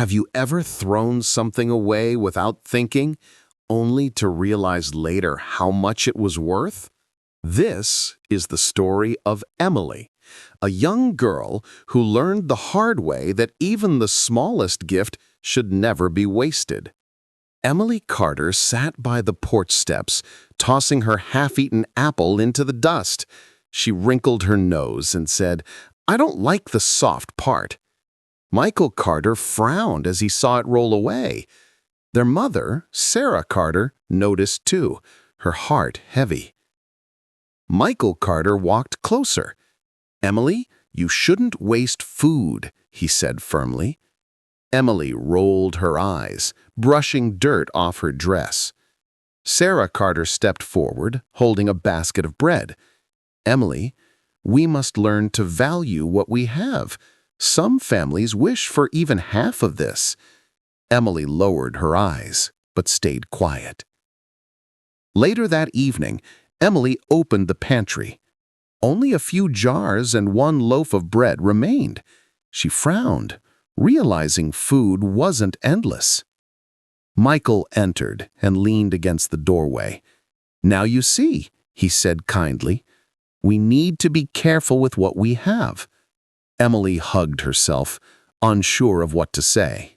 Have you ever thrown something away without thinking, only to realize later how much it was worth? This is the story of Emily, a young girl who learned the hard way that even the smallest gift should never be wasted. Emily Carter sat by the porch steps, tossing her half-eaten apple into the dust. She wrinkled her nose and said, "I don't like the soft part." Michael Carter frowned as he saw it roll away. Their mother, Sarah Carter, noticed too, her heart heavy. Michael Carter walked closer. "Emily, you shouldn't waste food," he said firmly. Emily rolled her eyes, brushing dirt off her dress. Sarah Carter stepped forward, holding a basket of bread. "Emily, we must learn to value what we have. Some families wish for even half of this." Emily lowered her eyes, but stayed quiet. Later that evening, Emily opened the pantry. Only a few jars and one loaf of bread remained. She frowned, realizing food wasn't endless. Michael entered and leaned against the doorway. "Now you see," he said kindly, "we need to be careful with what we have." Emily hugged herself, unsure of what to say.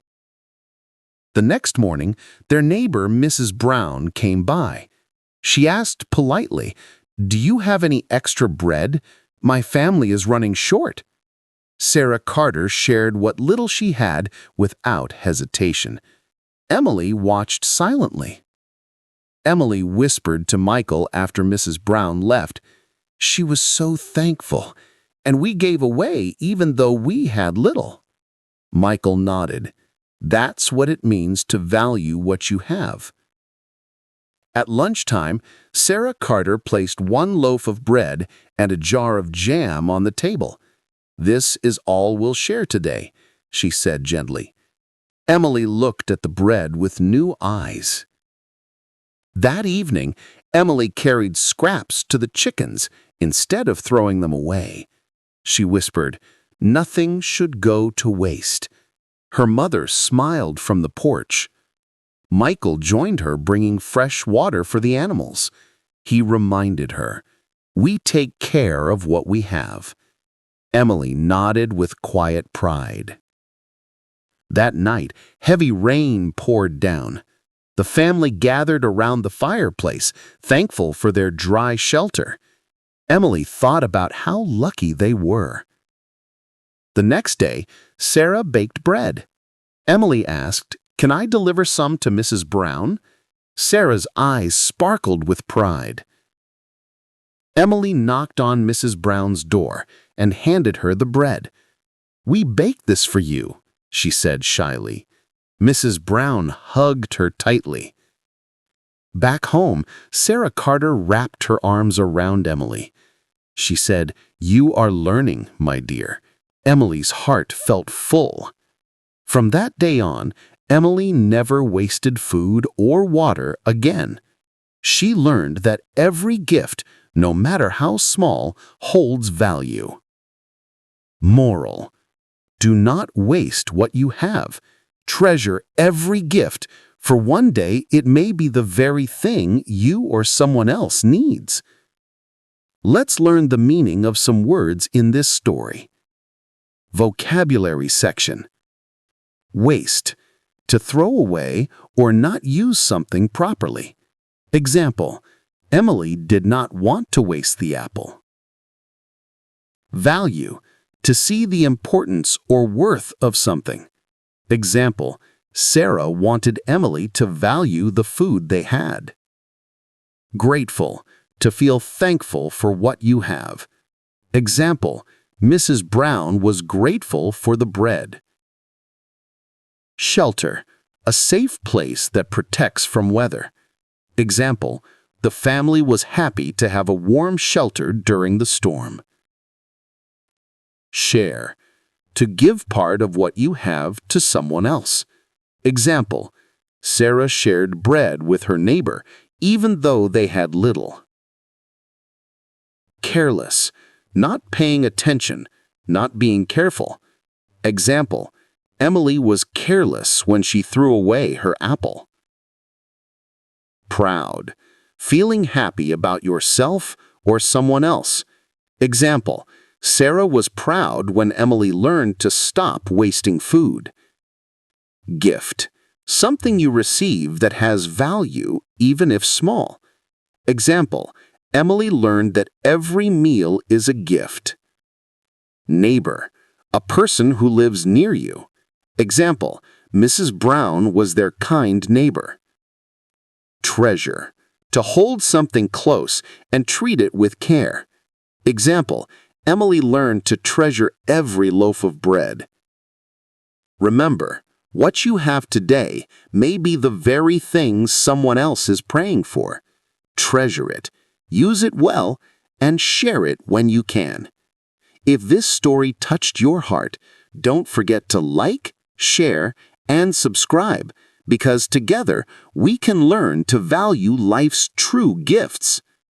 The next morning, their neighbor, Mrs. Brown, came by. She asked politely, "Do you have any extra bread? My family is running short." Sarah Carter shared what little she had without hesitation. Emily watched silently. Emily whispered to Michael after Mrs. Brown left, "She was so thankful, and we gave away even though we had little." Michael nodded. "That's what it means to value what you have." At lunchtime, Sarah Carter placed one loaf of bread and a jar of jam on the table. "This is all we'll share today," she said gently. Emily looked at the bread with new eyes. That evening, Emily carried scraps to the chickens instead of throwing them away. She whispered, "Nothing should go to waste." Her mother smiled from the porch. Michael joined her, bringing fresh water for the animals. He reminded her, "We take care of what we have." Emily nodded with quiet pride. That night, heavy rain poured down. The family gathered around the fireplace, thankful for their dry shelter. Emily thought about how lucky they were. The next day, Sarah baked bread. Emily asked, "Can I deliver some to Mrs. Brown?" Sarah's eyes sparkled with pride. Emily knocked on Mrs. Brown's door and handed her the bread. "We baked this for you," she said shyly. Mrs. Brown hugged her tightly. Back home, Sarah Carter wrapped her arms around Emily. She said, "You are learning, my dear." Emily's heart felt full. From that day on, Emily never wasted food or water again. She learned that every gift, no matter how small, holds value. Moral: do not waste what you have. Treasure every gift, for one day it may be the very thing you or someone else needs. Let's learn the meaning of some words in this story. Vocabulary section. Waste: to throw away or not use something properly. Example: Emily did not want to waste the apple. Value: to see the importance or worth of something. Example: Sarah wanted Emily to value the food they had. Grateful: to feel thankful for what you have. Example: Mrs. Brown was grateful for the bread. Shelter: a safe place that protects from weather. Example: the family was happy to have a warm shelter during the storm. Share: to give part of what you have to someone else. Example: Sarah shared bread with her neighbor, even though they had little. Careless: not paying attention, not being careful. Example: Emily was careless when she threw away her apple. Proud. Feeling happy about yourself or someone else. Example, Sarah was proud when Emily learned to stop wasting food. Gift. Something you receive that has value even if small. Example, Emily learned that every meal is a gift. Neighbor. A person who lives near you. Example, Mrs. Brown was their kind neighbor. Treasure. To hold something close and treat it with care. Example, Emily learned to treasure every loaf of bread. Remember, what you have today may be the very thing someone else is praying for. Treasure it, use it well, and share it when you can. If this story touched your heart, don't forget to like, share, and subscribe, because together we can learn to value life's true gifts.